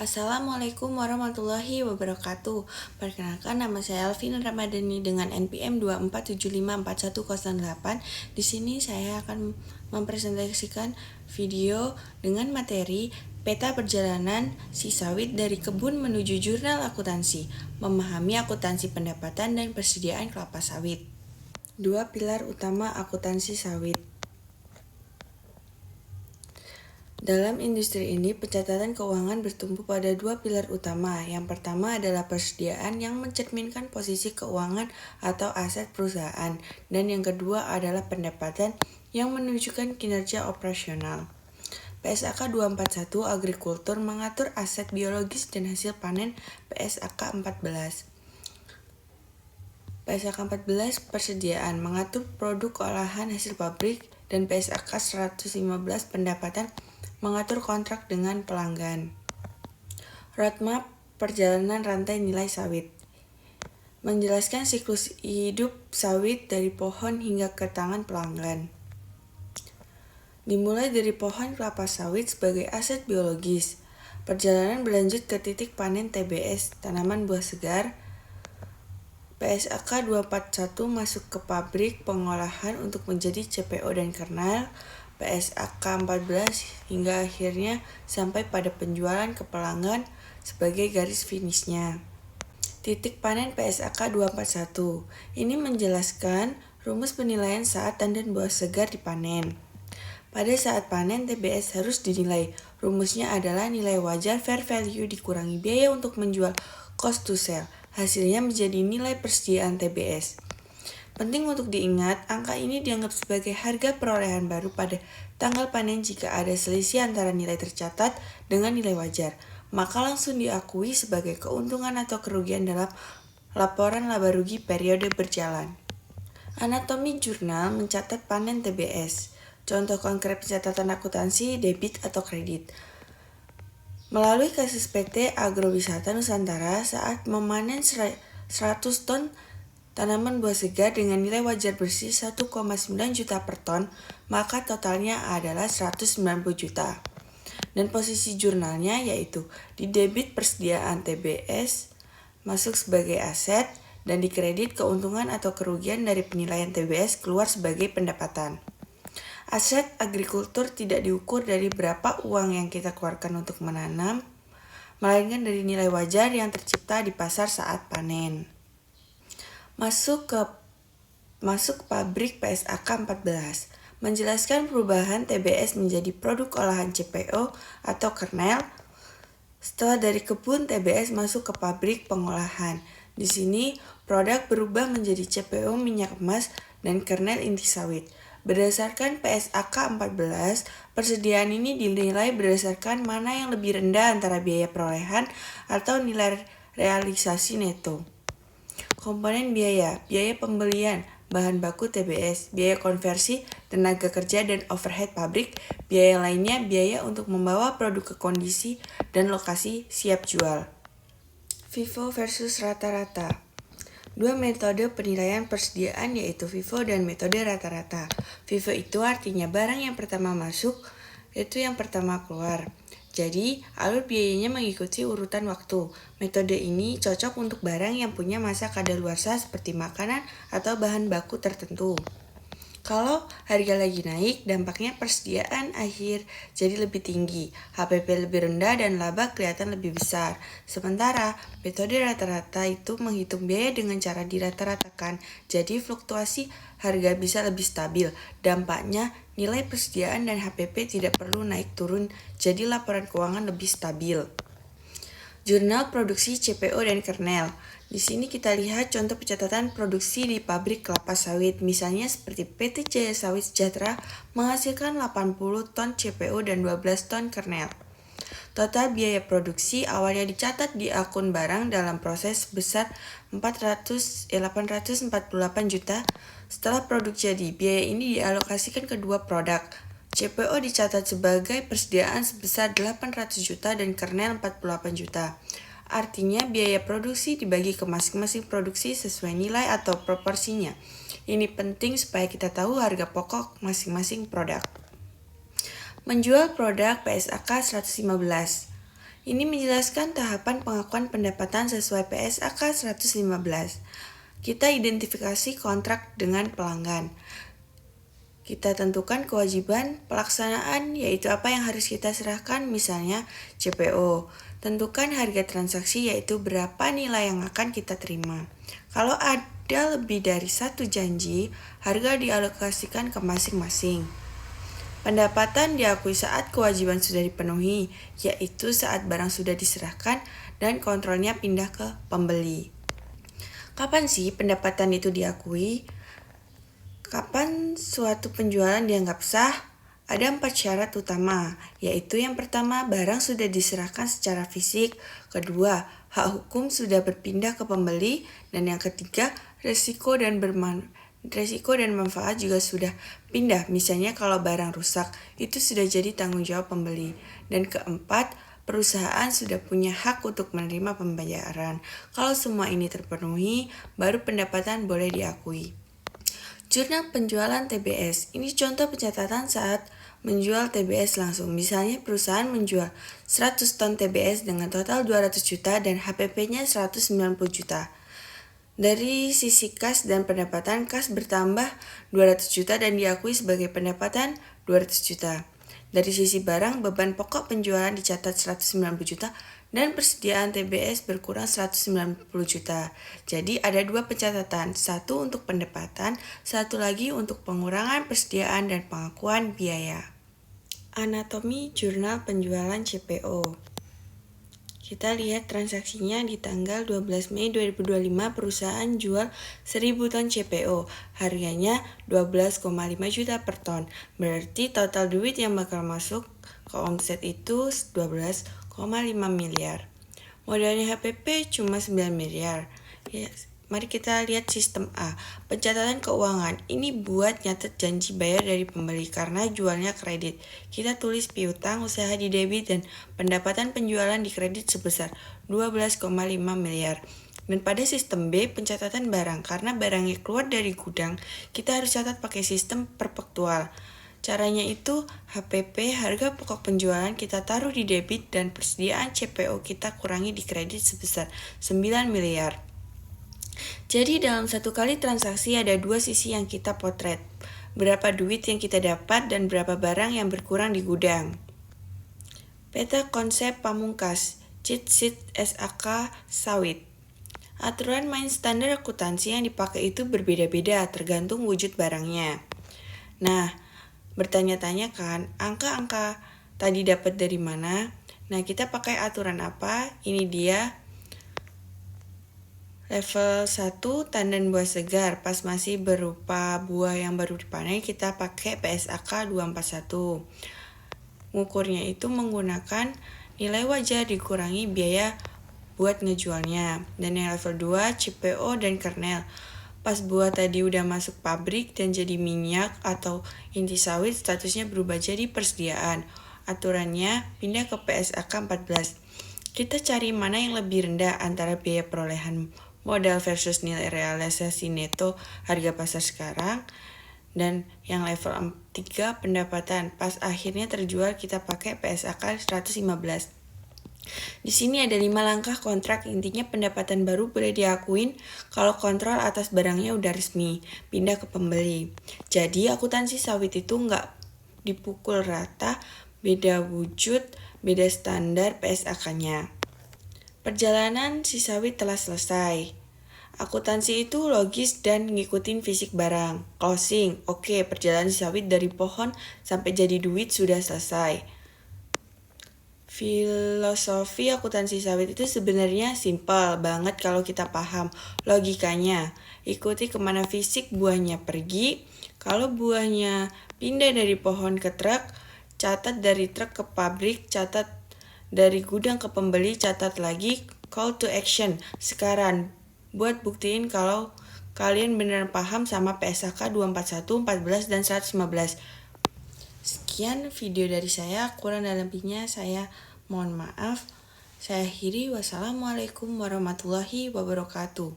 Assalamualaikum warahmatullahi wabarakatuh. Perkenalkan, nama saya Alvin Ramadhani dengan NPM 247541008. Di sini saya akan mempresentasikan video dengan materi peta perjalanan si sawit dari kebun menuju jurnal akuntansi, memahami akuntansi pendapatan dan persediaan kelapa sawit. Dua pilar utama akuntansi sawit. Dalam industri ini, pencatatan keuangan bertumpu pada dua pilar utama. Yang pertama adalah persediaan yang mencerminkan posisi keuangan atau aset perusahaan, dan yang kedua adalah pendapatan yang menunjukkan kinerja operasional. PSAK 241 Agrikultur mengatur aset biologis dan hasil panen. PSAK 14 Persediaan mengatur produk olahan hasil pabrik, dan PSAK 115 Pendapatan mengatur kontrak dengan pelanggan. Roadmap perjalanan rantai nilai sawit menjelaskan siklus hidup sawit dari pohon hingga ke tangan pelanggan. Dimulai dari pohon kelapa sawit sebagai aset biologis. Perjalanan berlanjut ke titik panen TBS, tanaman buah segar. PSAK 241 masuk ke pabrik pengolahan untuk menjadi CPO dan kernel. PSAK 14 hingga akhirnya sampai pada penjualan ke pelanggan sebagai garis finishnya. Titik panen PSAK 241 ini menjelaskan rumus penilaian saat tandan buah segar dipanen. Pada saat panen, TBS harus dinilai. Rumusnya adalah nilai wajar fair value dikurangi biaya untuk menjual cost to sell. Hasilnya menjadi nilai persediaan TBS. Penting untuk diingat, angka ini dianggap sebagai harga perolehan baru pada tanggal panen jika ada selisih antara nilai tercatat dengan nilai wajar, maka langsung diakui sebagai keuntungan atau kerugian dalam laporan laba rugi periode berjalan. Anatomi jurnal mencatat panen TBS. Contoh konkret pencatatan akuntansi, debit atau kredit. Melalui kasus PT Agrowisata Nusantara saat memanen 100 ton tanaman buah segar dengan nilai wajar bersih 1,9 juta per ton, maka totalnya adalah 190 juta. Dan posisi jurnalnya yaitu di debit persediaan TBS masuk sebagai aset dan di kredit keuntungan atau kerugian dari penilaian TBS keluar sebagai pendapatan. Aset agrikultur tidak diukur dari berapa uang yang kita keluarkan untuk menanam, melainkan dari nilai wajar yang tercipta di pasar saat panen. Masuk pabrik PSAK 14 menjelaskan perubahan TBS menjadi produk olahan CPO atau kernel. Setelah dari kebun, TBS masuk ke pabrik pengolahan. Di sini produk berubah menjadi CPO minyak emas dan kernel inti sawit. Berdasarkan PSAK 14, persediaan ini dinilai berdasarkan mana yang lebih rendah antara biaya perolehan atau nilai realisasi neto. Komponen biaya pembelian, bahan baku TBS, biaya konversi, tenaga kerja dan overhead pabrik, biaya lainnya, biaya untuk membawa produk ke kondisi dan lokasi siap jual. FIFO versus rata-rata. Dua metode penilaian persediaan yaitu FIFO dan metode rata-rata. FIFO itu artinya barang yang pertama masuk, itu yang pertama keluar. Jadi, alur biayanya mengikuti urutan waktu. Metode ini cocok untuk barang yang punya masa kadaluarsa seperti makanan atau bahan baku tertentu. Kalau harga lagi naik, dampaknya persediaan akhir jadi lebih tinggi, HPP lebih rendah dan laba kelihatan lebih besar. Sementara, metode rata-rata itu menghitung biaya dengan cara dirata-ratakan, jadi fluktuasi harga bisa lebih stabil. Dampaknya, nilai persediaan dan HPP tidak perlu naik turun, jadi laporan keuangan lebih stabil. Jurnal produksi CPO dan kernel. Di sini kita lihat contoh pencatatan produksi di pabrik kelapa sawit, misalnya seperti PT Jaya Sawit Sejahtera menghasilkan 80 ton CPO dan 12 ton kernel. Total biaya produksi awalnya dicatat di akun barang dalam proses sebesar 848 juta. Setelah produk jadi, biaya ini dialokasikan ke dua produk. CPO dicatat sebagai persediaan sebesar 800 juta dan kernel 48 juta. Artinya biaya produksi dibagi ke masing-masing produksi sesuai nilai atau proporsinya. Ini penting supaya kita tahu harga pokok masing-masing produk. Menjual produk PSAK 115. Ini menjelaskan tahapan pengakuan pendapatan sesuai PSAK 115. Kita identifikasi kontrak dengan pelanggan. Kita tentukan kewajiban pelaksanaan, yaitu apa yang harus kita serahkan, misalnya CPO. Tentukan harga transaksi, yaitu berapa nilai yang akan kita terima. Kalau ada lebih dari satu janji, harga dialokasikan ke masing-masing. Pendapatan diakui saat kewajiban sudah dipenuhi, yaitu saat barang sudah diserahkan dan kontrolnya pindah ke pembeli. Kapan sih pendapatan itu diakui? Kapan suatu penjualan dianggap sah? Ada 4 syarat utama, yaitu yang pertama, barang sudah diserahkan secara fisik. Kedua, hak hukum sudah berpindah ke pembeli. Dan yang ketiga, resiko dan manfaat juga sudah pindah. Misalnya kalau barang rusak, itu sudah jadi tanggung jawab pembeli. Dan keempat, perusahaan sudah punya hak untuk menerima pembayaran. Kalau semua ini terpenuhi, baru pendapatan boleh diakui. Jurnal penjualan TBS. Ini contoh pencatatan saat menjual TBS langsung. Misalnya perusahaan menjual 100 ton TBS dengan total 200 juta dan HPP-nya 190 juta. Dari sisi kas dan pendapatan, kas bertambah 200 juta dan diakui sebagai pendapatan 200 juta. Dari sisi barang, beban pokok penjualan dicatat 190 juta dan persediaan TBS berkurang 190 juta. Jadi ada 2 pencatatan, satu untuk pendapatan, satu lagi untuk pengurangan persediaan dan pengakuan biaya. Anatomi jurnal penjualan CPO. Kita lihat transaksinya di tanggal 12 Mei 2025 perusahaan jual 1000 ton CPO. Harganya 12,5 juta per ton. Berarti total duit yang bakal masuk ke omset itu 12,5 miliar. Modalnya HPP cuma 9 miliar. Mari kita lihat sistem A. Pencatatan keuangan. Ini buat nyatet janji bayar dari pembeli karena jualnya kredit. Kita tulis piutang usaha di debit dan pendapatan penjualan di kredit sebesar 12,5 miliar. Dan pada sistem B, pencatatan barang. Karena barangnya keluar dari gudang, kita harus catat pakai sistem perpetual. Caranya itu HPP, harga pokok penjualan, kita taruh di debit dan persediaan CPO kita kurangi di kredit sebesar 9 miliar. Jadi dalam satu kali transaksi ada 2 sisi yang kita potret. Berapa duit yang kita dapat dan berapa barang yang berkurang di gudang. Peta konsep pamungkas, cheat sheet SAK sawit. Aturan main standar akuntansi yang dipakai itu berbeda-beda tergantung wujud barangnya. Nah, bertanya-tanya kan, angka-angka tadi dapat dari mana? Nah, kita pakai aturan apa? Ini dia. Level 1, tandan buah segar. Pas masih berupa buah yang baru dipanen, kita pakai PSAK 241. Ngukurnya itu menggunakan nilai wajar dikurangi biaya buat ngejualnya. Dan yang level 2, CPO dan kernel. Pas buah tadi udah masuk pabrik dan jadi minyak atau inti sawit, statusnya berubah jadi persediaan. Aturannya pindah ke PSAK 14. Kita cari mana yang lebih rendah antara biaya perolehan modal versus nilai realisasi neto harga pasar sekarang. Dan yang level 3 pendapatan. Pas akhirnya terjual kita pakai PSAK 115. Di sini ada 5 langkah kontrak. Intinya pendapatan baru boleh diakuin kalau kontrol atas barangnya udah resmi, pindah ke pembeli. Jadi akuntansi sawit itu nggak dipukul rata, beda wujud, beda standar PSAK-nya. Perjalanan si sawit telah selesai. Akuntansi itu logis dan ngikutin fisik barang. Closing, oke, perjalanan si sawit dari pohon sampai jadi duit sudah selesai. Filosofi akuntansi sawit itu sebenarnya simpel banget kalau kita paham logikanya. Ikuti kemana fisik buahnya pergi. Kalau buahnya pindah dari pohon ke truk, catat dari truk ke pabrik, catat dari gudang ke pembeli, catat lagi call to action sekarang buat buktiin kalau kalian beneran paham sama PSAK 241, 14, dan 115. Sekian video dari saya, kurang dan lebihnya saya mohon maaf. Saya akhiri, wassalamualaikum warahmatullahi wabarakatuh.